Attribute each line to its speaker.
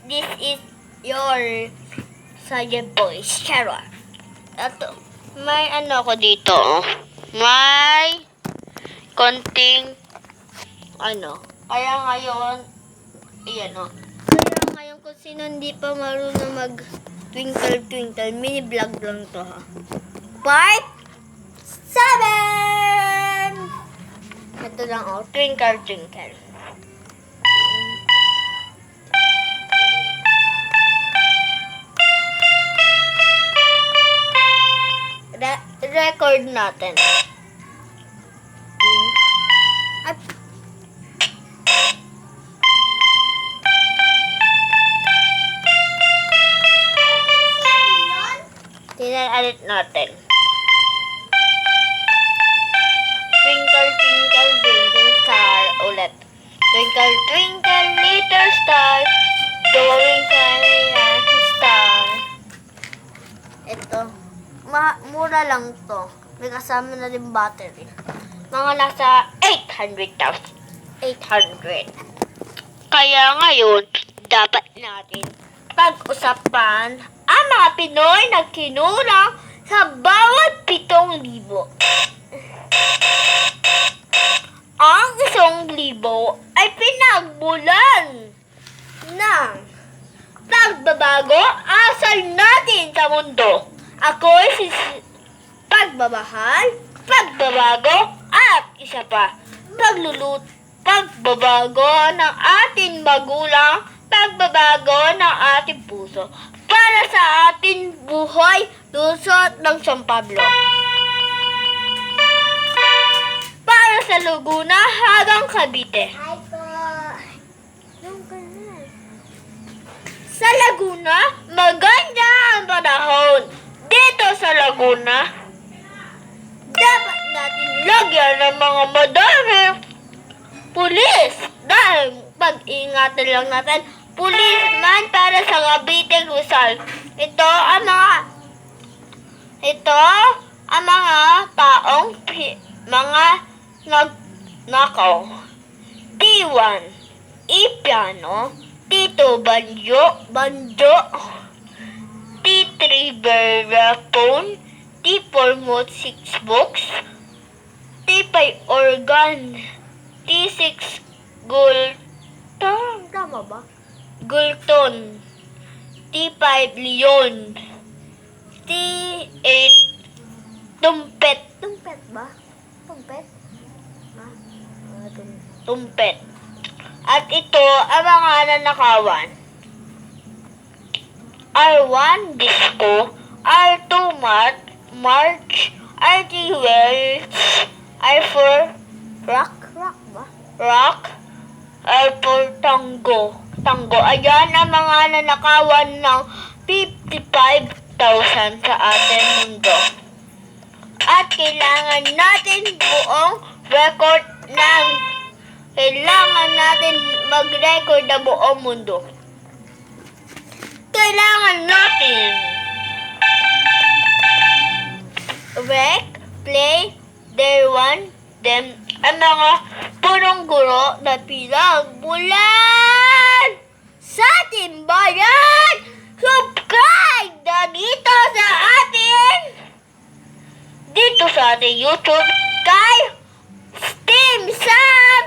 Speaker 1: this is your Sergeant Boys. Charot. Ito, may ano ko dito. May konting Kaya ngayon, ayan o. Kaya ngayon kung sino hindi pa marunong mag twinkle, mini vlog lang to ha. Part 7! Ito lang o, twinkle. Record natin. At tinalit natin. Twinkle, twinkle star ulit. Twinkle, twinkle, little star, going fire star. Ito. Mura lang to. May kasama na rin battery. Mga nasa 800,000. Kaya ngayon, dapat natin pag-usapan ang mga Pinoy na kinulang sa bawat 7,000. Ang 1,000 ay pinagmulan ng pagbabago asal natin sa mundo. Ako si pagbabago at isa pa, pagbabago ng ating magulang, pagbabago ng ating puso, para sa ating buhay, lusot ng San Pablo. Para sa Laguna hanggang Cavite. Sa Laguna, maganda ang panahon. Dito sa Laguna, dapat natin lagyan ng mga madami pulis. Dahil pag-ingatan lang natin, pulisman para sa Cavite, Rizal. Ito ang mga taong mga nagnakaw. T1, Ipiano, Tito Banjo, T3 Verapone, T4 Mode 6 Box, T5 Organ, T6 Gulton, tama ba? Gulton, T5 Leon, T8 Tumpet ba? Tumpet. At ito ang mga nanakawan. R1 Disco, R2 March, R3 Welch, R4 Rock, R4 Tango. Ayan ang mga nanakawan ng 55,000 sa ating mundo. At kailangan natin mag-record ng buong mundo. Kailangan natin play, their one, them, ang mga purong guro na pinagmulan sa ating bayan. Subscribe na dito sa ating YouTube kay Team Sam